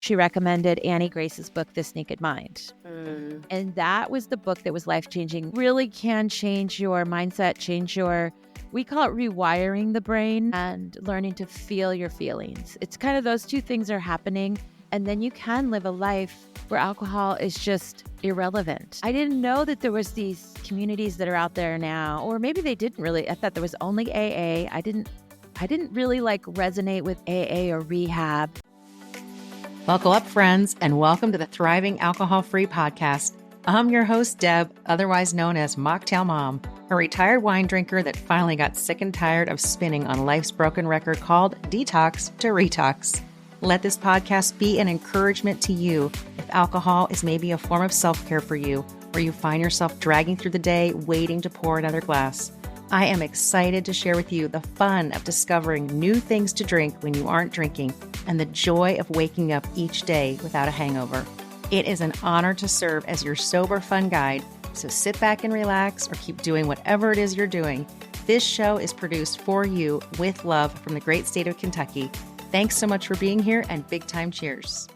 she recommended Annie Grace's book, This Naked Mind. And that was the book that was life-changing. Really can change your mindset, we call it rewiring the brain and learning to feel your feelings. It's kind of those two things are happening. And then you can live a life where alcohol is just irrelevant. I didn't know that there was these communities that are out there now, or maybe they didn't really. I thought there was only AA. I didn't really resonate with AA or rehab. Buckle up, friends, and welcome to the Thriving Alcohol-Free podcast. I'm your host, Deb, otherwise known as Mocktail Mom, a retired wine drinker that finally got sick and tired of spinning on life's broken record called Detox to Retox. Let this podcast be an encouragement to you if alcohol is maybe a form of self-care for you, or you find yourself dragging through the day waiting to pour another glass. I am excited to share with you the fun of discovering new things to drink when you aren't drinking and the joy of waking up each day without a hangover. It is an honor to serve as your sober fun guide, so sit back and relax or keep doing whatever it is you're doing. This show is produced for you with love from the great state of Kentucky. Thanks so much for being here, and big time cheers.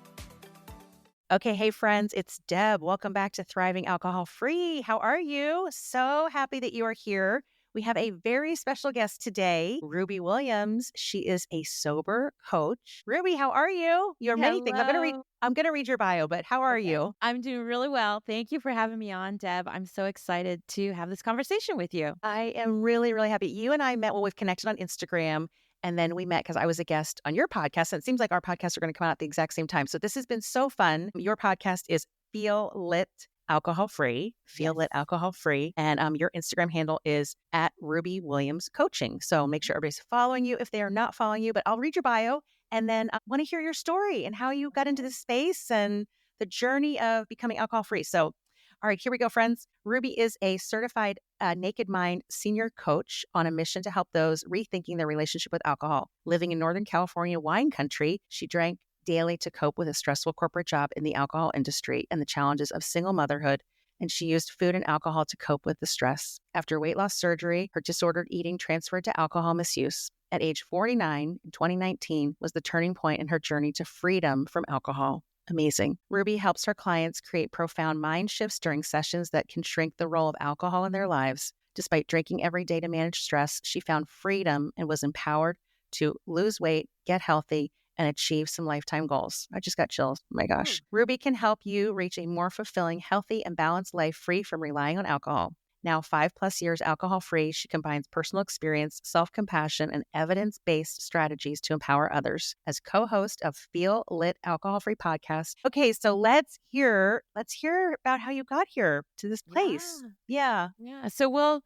Okay, hey friends, it's Deb. Welcome back to Thriving Alcohol Free. How are you? So happy that you are here. We have a very special guest today, Ruby Williams. She is a sober coach. Ruby, how are you? You're many things. I'm gonna read your bio, but how are you? I'm doing really well. Thank you for having me on, Deb. I'm so excited to have this conversation with you. I am really, really happy. You and I met, we've connected on Instagram, and then we met because I was a guest on your podcast. And it seems like our podcasts are going to come out at the exact same time. So this has been so fun. Your podcast is Feel Lit Alcohol Free, Lit Alcohol Free. And your Instagram handle is at Ruby Williams Coaching. So make sure everybody's following you if they are not following you. But I'll read your bio, and then I want to hear your story and how you got into this space and the journey of becoming alcohol free. So, all right, here we go, friends. Ruby is a certified Naked Mind senior coach on a mission to help those rethinking their relationship with alcohol. Living in Northern California wine country, she drank daily to cope with a stressful corporate job in the alcohol industry and the challenges of single motherhood, and she used food and alcohol to cope with the stress. After weight loss surgery, her disordered eating transferred to alcohol misuse. At age 49 in 2019 was the turning point in her journey to freedom from alcohol. Amazing. Ruby helps her clients create profound mind shifts during sessions that can shrink the role of alcohol in their lives. Despite drinking every day to manage stress, she found freedom and was empowered to lose weight, get healthy, and achieve some lifetime goals. I just got chills. Oh my gosh. Ruby can help you reach a more fulfilling, healthy, and balanced life free from relying on alcohol. Now 5+ years alcohol-free, she combines personal experience, self-compassion, and evidence-based strategies to empower others. As co-host of Feel Lit Alcohol-Free podcast. Okay, so let's hear about how you got here to this place. Yeah. So,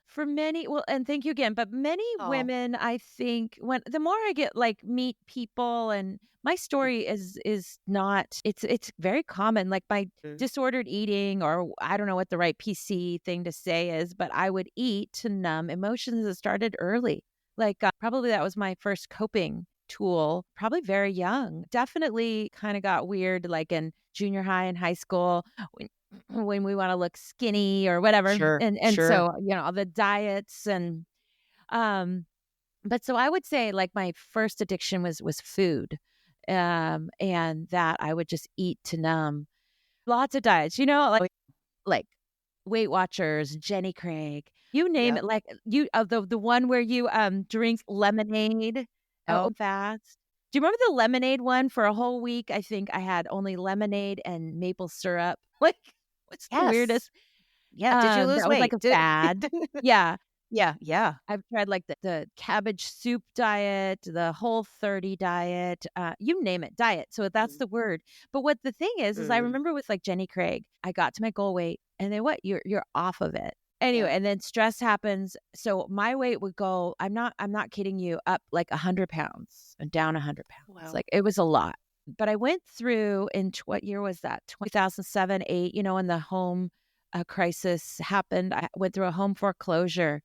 and thank you again. But many women, I think, the more I get meet people, and my story is not, it's very common, like my disordered eating, or I don't know what the right PC thing to say is, but I would eat to numb emotions that started early. Probably that was my first coping tool, probably very young. Definitely kind of got weird, like in junior high and high school when we want to look skinny or whatever. Sure. So, the diets and, but so I would say my first addiction was food. And that I would just eat to numb. Lots of diets, like Weight Watchers, Jenny Craig, you name it. The one where you drink lemonade fast. Do you remember the lemonade one? For a whole week, I think I had only lemonade and maple syrup. What's the weirdest? Yeah. Did you lose that weight? Was a fad. Yeah. Yeah. I've tried the cabbage soup diet, the Whole30 diet, you name it, diet. So that's the word. But what the thing is I remember with Jenny Craig, I got to my goal weight, and then you're off of it. Anyway, and then stress happens. So my weight would go, I'm not kidding you, up 100 pounds and down 100 pounds. Wow. It was a lot. But I went through what year was that? 2007, 8, when the home crisis happened. I went through a home foreclosure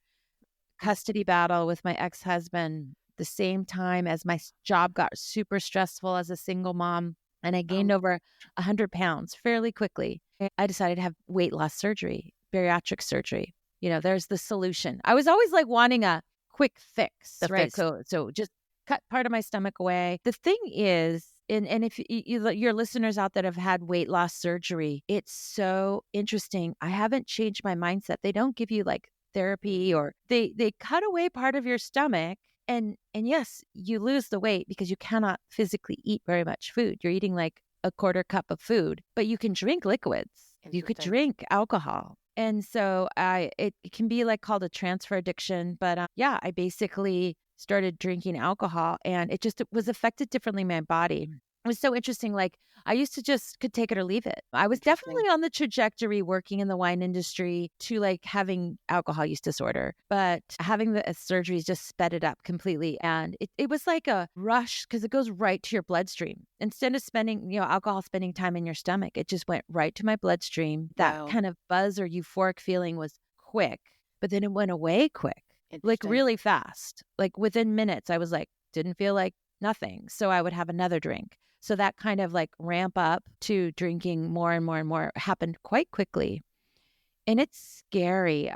custody battle with my ex-husband the same time as my job got super stressful as a single mom, and I gained over 100 pounds fairly quickly. I decided to have weight loss surgery, bariatric surgery. There's the solution. I was always wanting a quick fix, right? So just cut part of my stomach away. The thing is And if your listeners out that have had weight loss surgery, it's so interesting. I haven't changed my mindset. They don't give you like therapy, or they cut away part of your stomach. And yes, you lose the weight because you cannot physically eat very much food. You're eating like a quarter cup of food, but you can drink liquids. You could drink alcohol. And so it can be like called a transfer addiction. But yeah, I basically started drinking alcohol, and it was affected differently in my body. It was so interesting. Like I used to just could take it or leave it. I was definitely on the trajectory working in the wine industry to like having alcohol use disorder, but having the surgeries just sped it up completely. And it was like a rush because it goes right to your bloodstream. Instead of spending, alcohol spending time in your stomach, it just went right to my bloodstream. That kind of buzz or euphoric feeling was quick, but then it went away quick, like really fast. Like within minutes, I was like, didn't feel like nothing. So I would have another drink. So that kind of like ramp up to drinking more and more and more happened quite quickly. And it's scary.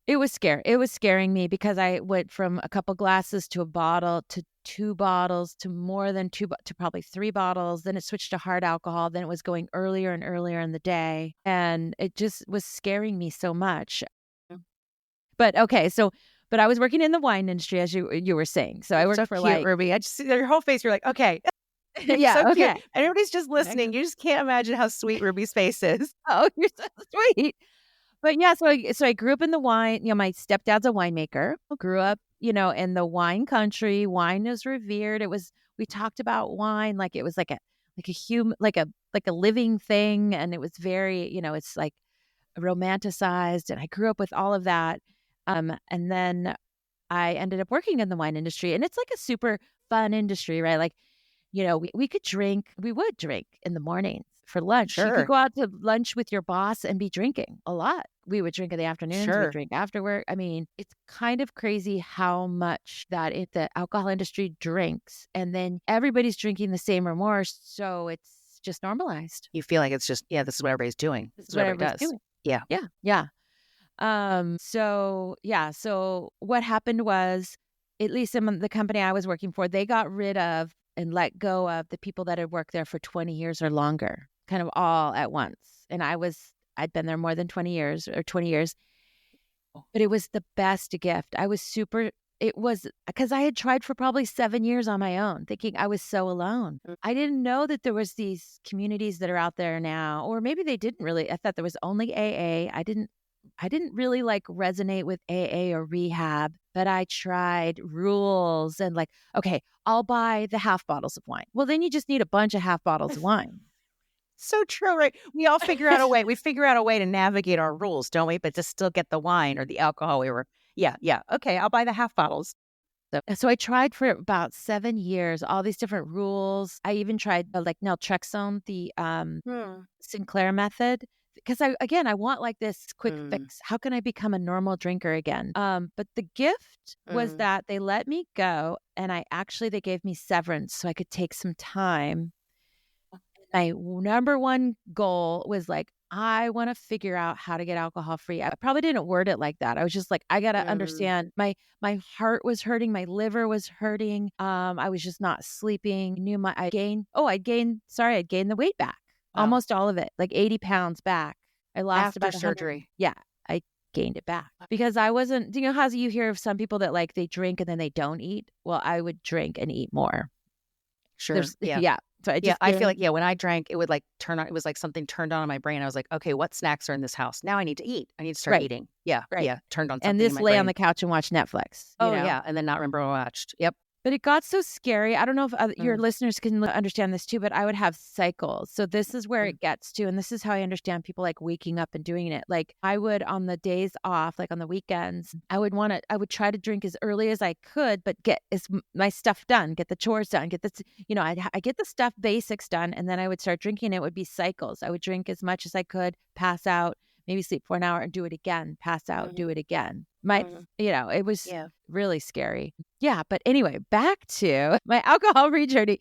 It was scary. It was scaring me because I went from a couple glasses to a bottle to 2 bottles to more than 2 to probably 3 bottles. Then it switched to hard alcohol. Then it was going earlier and earlier in the day. And it just was scaring me so much. But okay, but I was working in the wine industry, as you were saying. So I worked so for cute, like Ruby. I just see your whole face. You're like, okay. Yeah, so okay. cute. And everybody's just listening. You just can't imagine how sweet Ruby's face is. Oh, you're so sweet. But yeah, so I grew up in the wine. My stepdad's a winemaker. Grew up, in the wine country. Wine is revered. We talked about wine like it was like a human, like a living thing, and it was very, it's like romanticized. And I grew up with all of that. And then I ended up working in the wine industry, and it's like a super fun industry, right? Like, we could drink. We would drink in the mornings for lunch. Sure. You could go out to lunch with your boss and be drinking a lot. We would drink in the afternoons. Sure. We'd drink after work. I mean, it's kind of crazy how much that the alcohol industry drinks, and then everybody's drinking the same or more. So it's just normalized. You feel like it's just, this is what everybody's doing. This is what everybody does. Doing. Yeah. Yeah. Yeah. So what happened was, at least in the company I was working for, they got rid of and let go of the people that had worked there for 20 years or longer, kind of all at once. And I'd been there more than 20 years. But it was the best gift. It was because I had tried for probably 7 years on my own, thinking I was so alone. I didn't know that there was these communities that are out there now, or maybe they didn't really. I thought there was only AA. I didn't really like resonate with AA or rehab, but I tried rules and like, okay, I'll buy the half bottles of wine. Well, then you just need a bunch of half bottles of wine. So true, right? We all figure out a way. We figure out a way to navigate our rules, don't we? But to still get the wine or the alcohol yeah. Okay, I'll buy the half bottles. So I tried for about 7 years, all these different rules. I even tried like naltrexone, the Sinclair method. Because I want like this quick fix. How can I become a normal drinker again? But the gift was that they let me go, and they gave me severance so I could take some time. My number one goal was like, I want to figure out how to get alcohol free. I probably didn't word it like that. I was just like, I got to understand. My heart was hurting. My liver was hurting. I was just not sleeping. I'd gained the weight back. Wow. Almost all of it, like 80 pounds back. I lost after about surgery. Yeah, I gained it back because I wasn't. Do you know how you hear of some people that like they drink and then they don't eat? Well, I would drink and eat more. Sure. Yeah. So I feel like when I drank, it would like turn on. It was like something turned on in my brain. I was like, okay, what snacks are in this house? Now I need to eat. I need to start eating. Yeah. Right. Yeah. Turned on something. And this in my lay brain. on the couch and watch Netflix. Yeah, and then not remember what I watched. Yep. But it got so scary. I don't know if your listeners can understand this too, but I would have cycles. So this is where it gets to, and this is how I understand people like waking up and doing it. Like I would on the days off, like on the weekends, I would try to drink as early as I could, but get my stuff done, get the chores done, I get the stuff basics done, and then I would start drinking. It would be cycles. I would drink as much as I could, pass out, maybe sleep for an hour and do it again, pass out, do it again. It was really scary. Yeah. But anyway, back to my alcohol-free journey.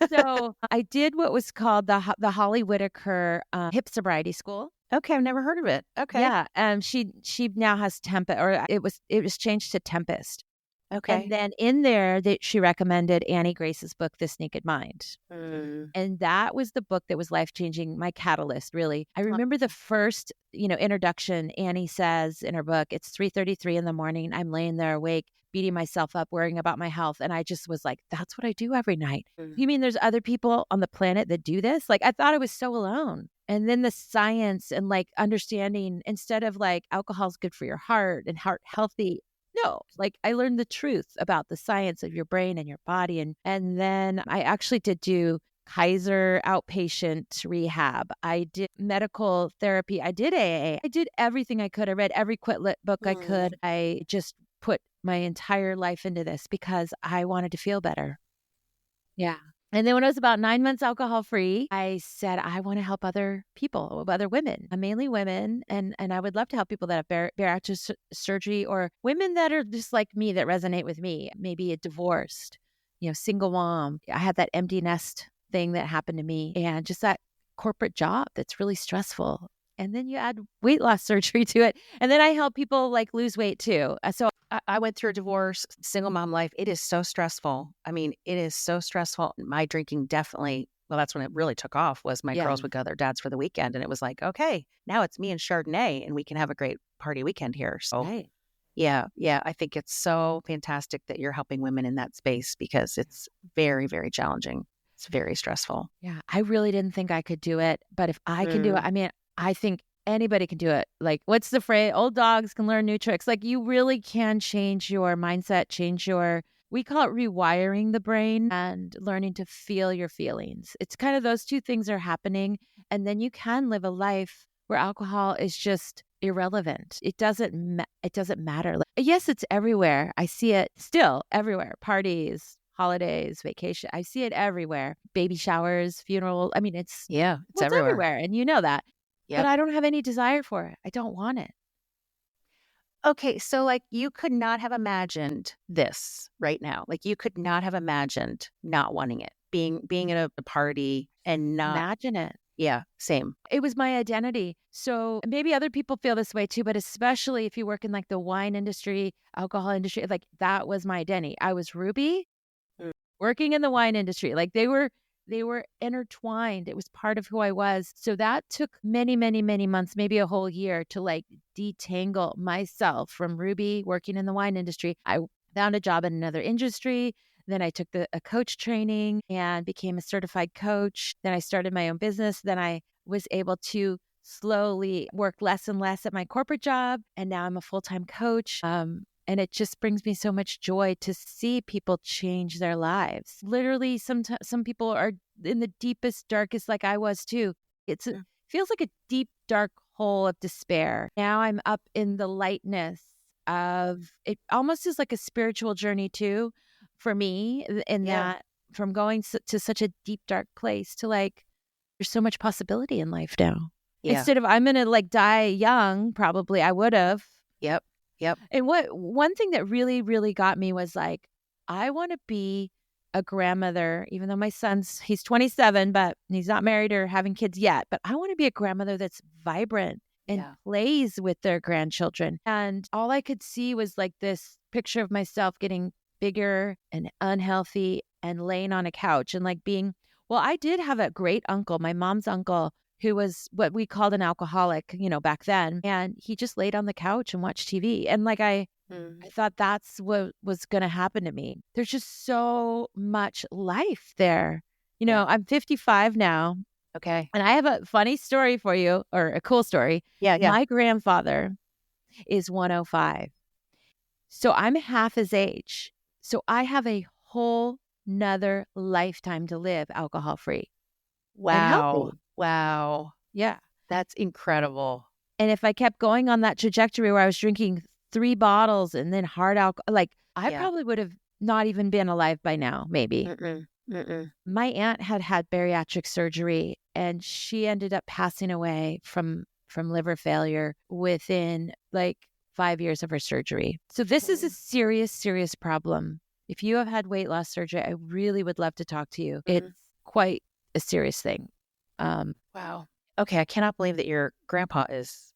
So I did what was called the Holly Whitaker Hip Sobriety School. Okay. I've never heard of it. Okay. Yeah. She now has Tempest, or it was changed to Tempest. And Okay. then in there, that she recommended Annie Grace's book, This Naked Mind. Mm. And that was the book that was life-changing, my catalyst, really. I Huh. remember the first, introduction. Annie says in her book, it's 3:33 in the morning. I'm laying there awake, beating myself up, worrying about my health. And I just was like, that's what I do every night. Mm. You mean there's other people on the planet that do this? Like, I thought I was so alone. And then the science and like understanding, instead of like alcohol's good for your heart and heart healthy. No, like I learned the truth about the science of your brain and your body. And then I actually did do Kaiser outpatient rehab. I did medical therapy. I did AA. I did everything I could. I read every quit lit book I Mm. could. I just put my entire life into this because I wanted to feel better. Yeah. And then when I was about 9 months alcohol free, I said, I want to help other people, other women, mainly women. And I would love to help people that have bariatric surgery, or women that are just like me, that resonate with me, maybe a divorced, single mom. I had that empty nest thing that happened to me, and just that corporate job that's really stressful. And then you add weight loss surgery to it. And then I help people like lose weight too. So I went through a divorce, single mom life. It is so stressful. I mean, it is so stressful. My drinking definitely, well, that's when it really took off, was my yeah. girls would go to their dads for the weekend. And it was like, okay, now it's me and Chardonnay and we can have a great party weekend here. So Right. yeah, I think it's so fantastic that you're helping women in that space because it's very, very challenging. It's very stressful. Yeah, I really didn't think I could do it, but if I can do it, Mm. I mean, I think anybody can do it. Like, what's the phrase? Old dogs can learn new tricks. Like, you really can change your mindset, we call it rewiring the brain and learning to feel your feelings. It's kind of those two things are happening. And then you can live a life where alcohol is just irrelevant. It doesn't matter. Like, yes, it's everywhere. I see it still everywhere. Parties, holidays, vacation. I see it everywhere. Baby showers, funerals. I mean, Yeah, it's it's everywhere. everywhere, and you know that. But Yep. I don't have any desire for it. I don't want it. Okay, so like you could not have imagined this right now. Like you could not have imagined not wanting it, being at a party and not. Imagine it. Yeah, same. It was my identity. So maybe other people feel this way too, but especially if you work in like the wine industry, alcohol industry, like that was my identity. I was Ruby Mm. working in the wine industry. Like they were intertwined. It was part of who I was. So that took many, many, many months, maybe a whole year, to like detangle myself from Ruby working in the wine industry. I found a job in another industry. Then I took a coach training and became a certified coach. Then I started my own business. Then I was able to slowly work less and less at my corporate job. And now I'm a full-time coach. And it just brings me so much joy to see people change their lives. Literally, some people are in the deepest, darkest, like I was too. Mm. Feels like a deep, dark hole of despair. Now I'm up in the lightness of it. Almost is like a spiritual journey too, for me. In Yeah, that, from going to such a deep, dark place to like, there's so much possibility in life now. yeah, Instead of I'm gonna like die young, probably I would have. yep, yep. And one thing that really, really got me was like, I want to be a grandmother, even though he's 27, but he's not married or having kids yet. But I want to be a grandmother that's vibrant and Yeah. plays with their grandchildren. And all I could see was like this picture of myself getting bigger and unhealthy and laying on a couch and like well, I did have a great uncle, my mom's uncle, who was what we called an alcoholic, back then. And he just laid on the couch and watched TV. And like Mm. I thought that's what was going to happen to me. There's just so much life there. Yeah. I'm 55 now, Okay. and I have a funny story for you, or a cool story. Yeah, yeah. My grandfather is 105. So I'm half his age. So I have a whole nother lifetime to live alcohol free and Wow. healthy. Wow. Yeah. That's incredible. And if I kept going on that trajectory where I was drinking 3 bottles and then hard alcohol, like I Yeah. probably would have not even been alive by now, maybe. Mm-mm. Mm-mm. My aunt had bariatric surgery, and she ended up passing away from liver failure within like 5 years of her surgery. So this is a serious, serious problem. If you have had weight loss surgery, I really would love to talk to you. Mhm. It's quite a serious thing. Wow. Okay, I cannot believe that your grandpa is.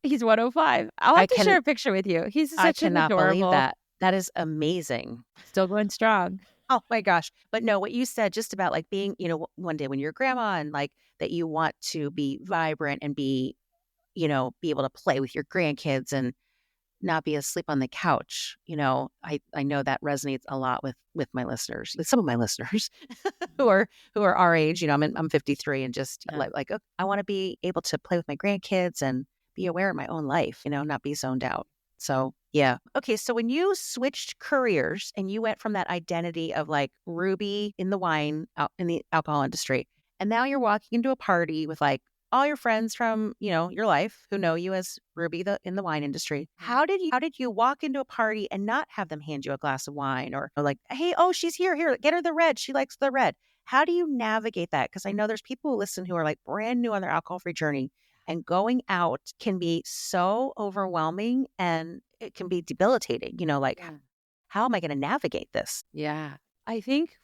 He's 105. I'll I have to can. share a picture with you. He's I such an cannot believe adorable. that. That is amazing. Still going strong. Oh my gosh. But no, what you said just about like being, one day when you're grandma and like that you want to be vibrant and be, be able to play with your grandkids and not be asleep on the couch. I know that resonates a lot with my listeners, with some of my listeners who are our age. I'm 53 and just like I want to be able to play with my grandkids and be aware of my own life, not be zoned out. So yeah. Okay. So when you switched careers and you went from that identity of like Ruby in the wine out in the alcohol industry, and now you're walking into a party with like all your friends from, your life who know you as Ruby in the wine industry. How did you walk into a party and not have them hand you a glass of wine or like, hey, oh, she's here, get her the red. She likes the red. How do you navigate that? Because I know there's people who listen who are like brand new on their alcohol-free journey, and going out can be so overwhelming and it can be debilitating, like how am I going to navigate this? Yeah. I think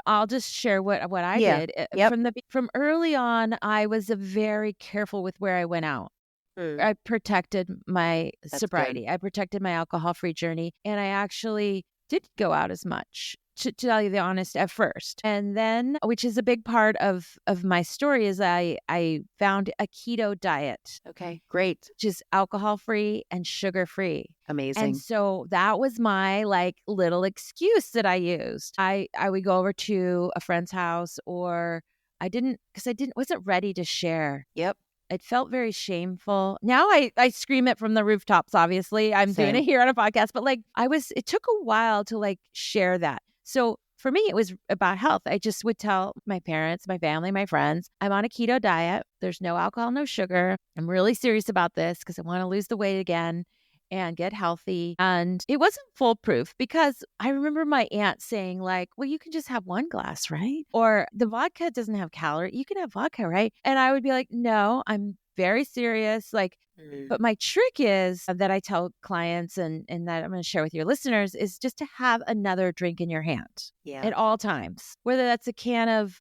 I'll just share what I Yeah. did. Yep. From early on, I was very careful with where I went out. I protected my sobriety. Good. I protected my alcohol-free journey. And I actually didn't go out as much, to tell you the honest, at first. And then, which is a big part of my story, is I found a keto diet. Okay, great. Which is alcohol-free and sugar-free. Amazing. And so that was my like little excuse that I used. I would go over to a friend's house, or because I wasn't ready to share. Yep. It felt very shameful. Now I scream it from the rooftops, obviously. I'm doing it here on a podcast, but like it took a while to like share that. So for me, it was about health. I just would tell my parents, my family, my friends, I'm on a keto diet. There's no alcohol, no sugar. I'm really serious about this because I want to lose the weight again and get healthy. And it wasn't foolproof, because I remember my aunt saying like, well, you can just have one glass, right? Or the vodka doesn't have calories. You can have vodka, right? And I would be like, no, I'm very serious. Like, but my trick is that I tell clients and that I'm going to share with your listeners is just to have another drink in your hand at all times, whether that's a can of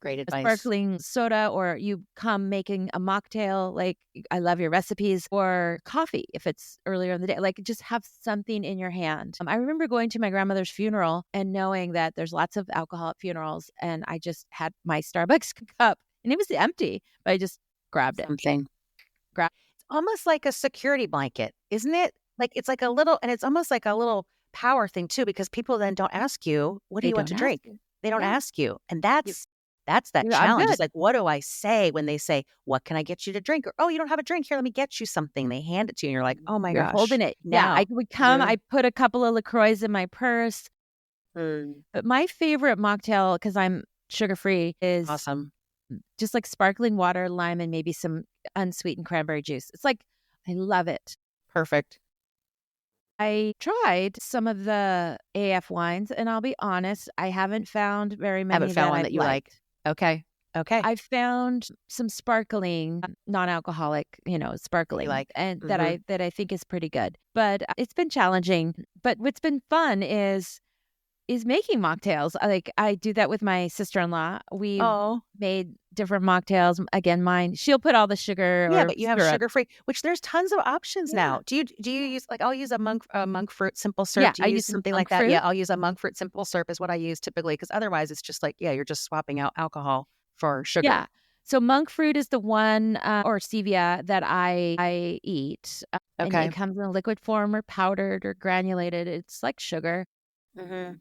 great advice, sparkling soda, or you come making a mocktail, like I love your recipes, or coffee if it's earlier in the day, like just have something in your hand. I remember going to my grandmother's funeral and knowing that there's lots of alcohol at funerals, and I just had my Starbucks cup and it was empty, but I just grabbed it. It's almost like a security blanket, isn't it? Like it's like a little, and it's almost like a little power thing too, because people then don't ask you, what do you want to drink? They don't ask you. And that's that challenge. It's like, what do I say when they say, what can I get you to drink? Or, oh, you don't have a drink. Here, let me get you something. They hand it to you and you're like, oh my gosh. Holding it. Now, I would come, I put a couple of LaCroix in my purse. But my favorite mocktail, because I'm sugar-free, is awesome. Just like sparkling water, lime, and maybe some unsweetened cranberry juice. It's like, I love it. Perfect. I tried some of the AF wines, and I'll be honest, I haven't found very many that you like. Okay. I found some sparkling, non-alcoholic, sparkling, and that I think is pretty good. But it's been challenging. But what's been fun is making mocktails. I do that with my sister-in-law. We made different mocktails. Again, mine, she'll put all the sugar. Yeah, but you have sugar-free, which there's tons of options now. Do you use, like, I'll use a monk fruit simple syrup. Yeah, do you I use something like that? Yeah, I'll use a monk fruit simple syrup is what I use typically, because otherwise it's just like, you're just swapping out alcohol for sugar. Yeah. So monk fruit is the one, or stevia, that I eat. Okay. And it comes in a liquid form or powdered or granulated. It's like sugar. Mm-hmm.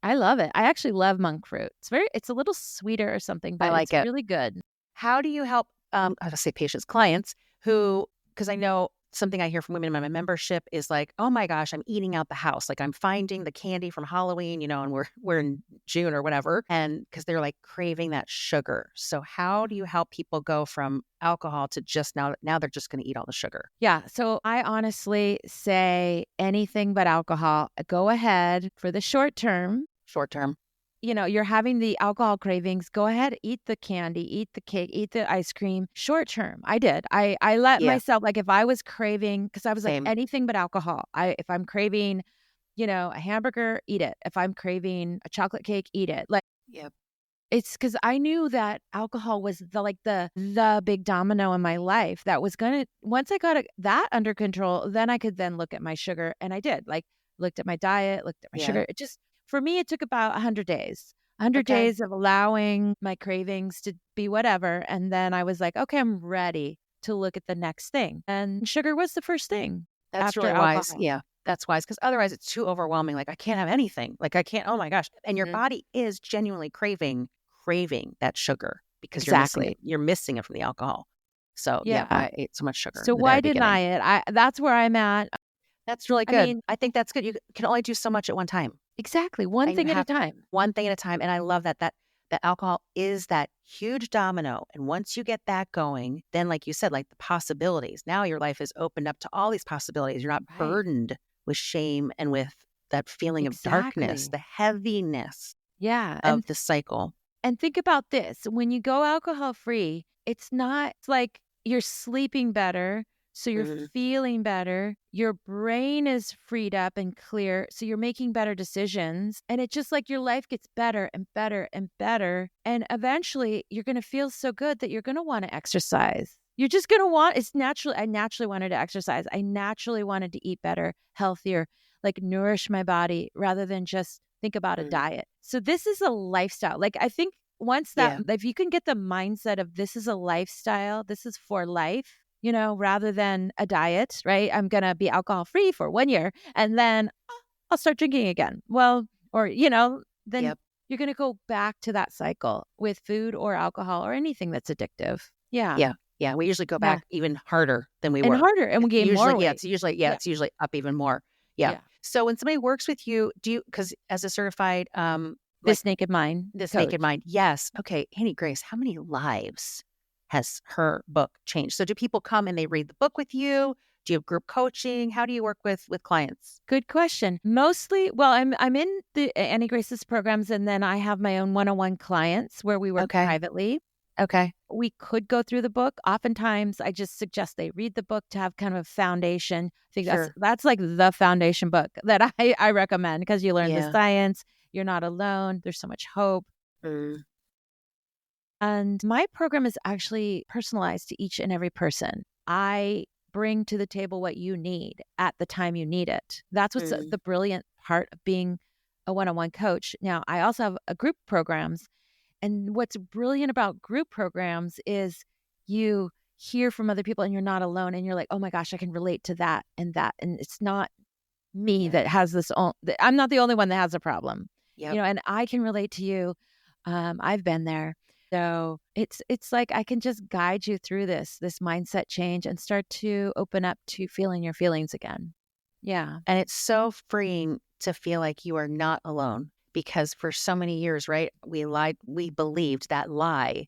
I love it. I actually love monk fruit. It's a little sweeter or something, but it's really good. How do you help, I would say patients, clients who, because I know something I hear from women in my membership is like, oh my gosh, I'm eating out the house. Like I'm finding the candy from Halloween, and we're in June or whatever. And because they're like craving that sugar. So how do you help people go from alcohol to just now they're just going to eat all the sugar? Yeah. So I honestly say anything but alcohol. Go ahead for the short term. You're having the alcohol cravings. Go ahead, eat the candy, eat the cake, eat the ice cream. Short term, I did. I let myself, like if I was craving, because I was like anything but alcohol. If I'm craving, a hamburger, eat it. If I'm craving a chocolate cake, eat it. Like, it's because I knew that alcohol was the big domino in my life that was once I got that under control, then I could then look at my sugar, and I did. Like looked at my diet, looked at my Yeah. sugar. It just, for me, it took about 100 days. 100 Okay. days of allowing my cravings to be whatever. And then I was like, okay, I'm ready to look at the next thing. And sugar was the first thing That's after really wise. alcohol. Yeah, that's wise because otherwise it's too overwhelming. Like I can't have anything. Like I can't. Oh my gosh! And your Mhm. body is genuinely craving that sugar because Exactly. You're missing it from the alcohol. So yeah, Yeah. I ate so much sugar So in the very why beginning. deny it? That's where I'm at. That's really I good. mean, I think that's good. You can only do so much at one time, exactly. One and you thing at a have time. one thing at a time. And I love that alcohol is that huge domino. And once you get that going, then like you said, like the possibilities. Now your life is opened up to all these possibilities. You're not Right. burdened with shame and with that feeling of darkness, Exactly. the heaviness Yeah. of the cycle. And think about this. When you go alcohol free, it's not like you're sleeping better. So you're Mhm. feeling better. Your brain is freed up and clear. So you're making better decisions. And it's just like your life gets better and better and better. And eventually you're going to feel so good that you're going to want to exercise. You're just going to want, it's natural. I naturally wanted to exercise. I naturally wanted to eat better, healthier, like nourish my body rather than just think about a Mhm. diet. So this is a lifestyle. Like I think once that, Yeah. if you can get the mindset of this is a lifestyle, this is for life, rather than a diet, right? I'm going to be alcohol free for 1 year and then I'll start drinking again. Well, or, then Yep. you're going to go back to that cycle with food or alcohol or anything that's addictive. Yeah. Yeah. Yeah. We usually go Yeah. back even harder than we And were. harder. And we gain more weight. Yeah. It's usually up even more. Yeah. Yeah. So when somebody works with you, because as a certified, like This Naked Mind this naked coach. mind, yes. Okay. Annie Grace, how many lives has her book changed? So do people come and they read the book with you? Do you have group coaching? How do you work with clients? Good question. Mostly, well, I'm in the Annie Grace's programs, and then I have my own one-on-one clients where we work Okay. privately. Okay. We could go through the book. Oftentimes, I just suggest they read the book to have kind of a foundation. I think that's Sure. that's like the foundation book that I recommend because you learn the Yeah. science. You're not alone. There's so much hope. Mm, And my program is actually personalized to each and every person. I bring to the table what you need at the time you need it. That's what's mm, the brilliant part of being a one-on-one coach. Now, I also have a group programs. And what's brilliant about group programs is you hear from other people and you're not alone. And you're like, oh my gosh, I can relate to that and that. And it's not me yeah. that has this. I'm not the only one that has a problem, Yep. and I can relate to you. I've been there. So it's like I can just guide you through this mindset change and start to open up to feeling your feelings again. Yeah. And it's so freeing to feel like you are not alone because for so many years, right? We believed that lie.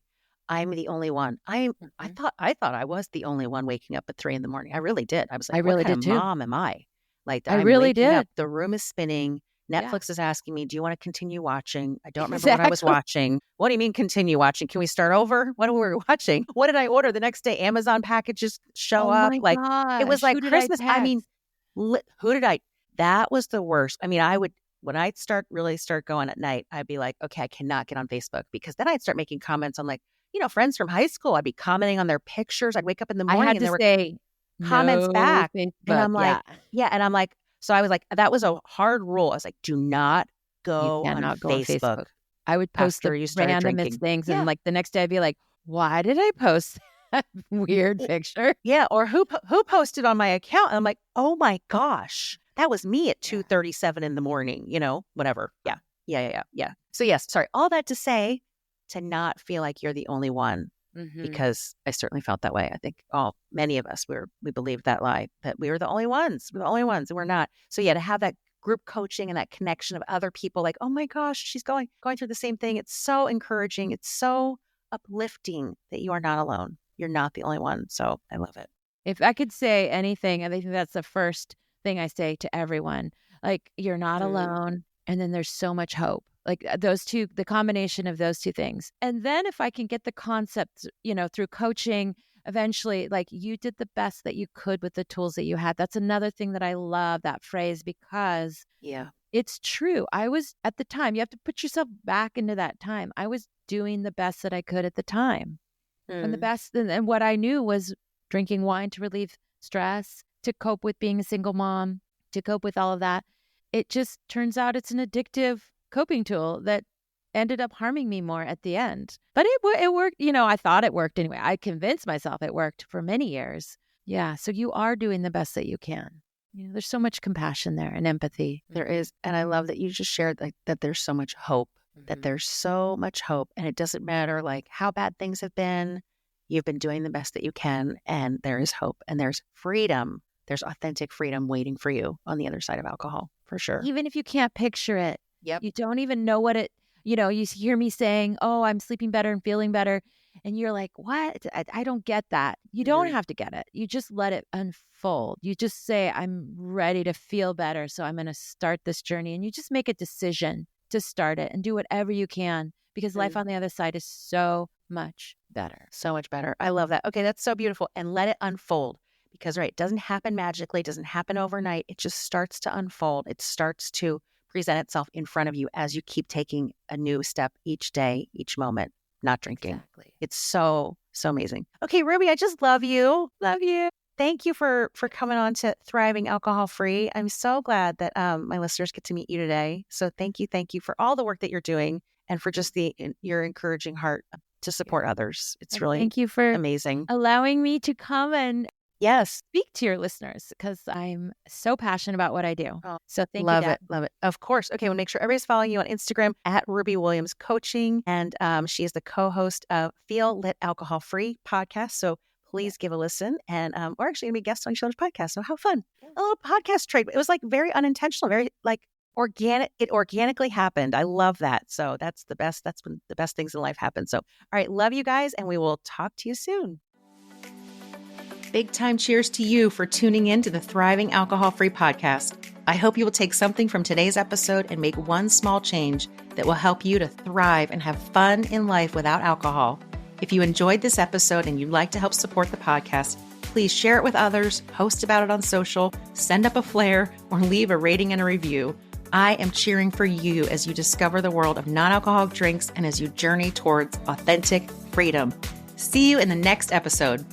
I'm the only one. Mhm. I thought I was the only one waking up at 3 a.m. I really did. I was I like, what really kind did of too. mom am I? Like that I I'm really waking up, did. the room is spinning. Yeah. Netflix is asking me, do you want to continue watching? I don't remember what I was Exactly. watching. What do you mean continue watching? Can we start over? What were we watching? What did I order the next day? Amazon packages show Oh up. my Like it was gosh. like Who did I Christmas. I mean, text? who did I that was the worst. I mean, I would when I'd really start going at night, I'd be like, okay, I cannot get on Facebook because then I'd start making comments on like, friends from high school. I'd be commenting on their pictures. I'd wake up in the I morning had and to there were say comments no back. And Facebook. I'm like, Yeah. yeah. And I'm like, so I was like, that was a hard rule. I was like, do not You go on cannot go on Facebook Facebook. I would post after the you started randomest drinking. things and Yeah. like the next day I'd be like, why did I post that weird picture? Yeah, or who posted on my account? And I'm like, oh my gosh, that was me at Yeah. 2:37 in the morning. Whatever. Yeah, yeah. So yes, sorry. All that to say, to not feel like you're the only one, Mhm. because I certainly felt that way. I think many of us we believed that lie that we were the only ones. We're the only ones, and we're not. So yeah, to have that group coaching and that connection of other people, like, oh my gosh, she's going through the same thing. It's so encouraging. It's so uplifting that you are not alone. You're not the only one. So I love it. If I could say anything, I think that's the first thing I say to everyone. Like, you're not Mm, alone. And then there's so much hope. Like those two, the combination of those two things. And then if I can get the concepts, through coaching, eventually, like you did the best that you could with the tools that you had. That's another thing that I love that phrase because yeah. it's true. I was at the time, you have to put yourself back into that time. I was doing the best that I could at the time. And the Mm, best, and what I knew was drinking wine to relieve stress, to cope with being a single mom, to cope with all of that. it just turns out it's an addictive coping tool that ended up harming me more at the end. But it worked. I thought it worked anyway. I convinced myself it worked for many years. Yeah. So you are doing the best that you can. There's so much compassion there and empathy. There is. And I love that you just shared that there's so much hope, that there's so much hope. And it doesn't matter how bad things have been. You've been doing the best that you can. And there is hope and there's freedom. There's authentic freedom waiting for you on the other side of alcohol, for sure. Even if you can't picture it. Yep. You don't even know what it, you hear me saying, oh, I'm sleeping better and feeling better. And you're like, what? I don't get that. You don't have to get it. You just let it unfold. You just say, I'm ready to feel better. So I'm going to start this journey. And you just make a decision to start it and do whatever you can, because life on the other side is so much better. So much better. I love that. Okay, that's so beautiful. And let it unfold. Because, it doesn't happen magically. It doesn't happen overnight. It just starts to unfold. It starts to present itself in front of you as you keep taking a new step each day, each moment, not drinking. Exactly. It's so, so amazing. Okay, Ruby, I just love you. Love you. Thank you for coming on to Thriving Alcohol Free. I'm so glad that my listeners get to meet you today. So thank you for all the work that you're doing and for just your encouraging heart to support others. It's really thank you for amazing. Allowing me to come and yes, speak to your listeners, because I'm so passionate about what I do. Oh, so thank you. Love it. Of course. Okay, we'll make sure everybody's following you on Instagram at Ruby Williams Coaching. And she is the co-host of Feel Lit Alcohol Free podcast. So please give a listen. And we're actually going to be guests on each other's podcast. So how fun. A little podcast trade. It was very unintentional, very organic. It organically happened. I love that. So that's the best. That's when the best things in life happen. So, all right. Love you guys. And we will talk to you soon. Big time cheers to you for tuning in to the Thriving Alcohol Free podcast. I hope you will take something from today's episode and make one small change that will help you to thrive and have fun in life without alcohol. If you enjoyed this episode and you'd like to help support the podcast, please share it with others, post about it on social, send up a flare, or leave a rating and a review. I am cheering for you as you discover the world of non-alcoholic drinks and as you journey towards authentic freedom. See you in the next episode.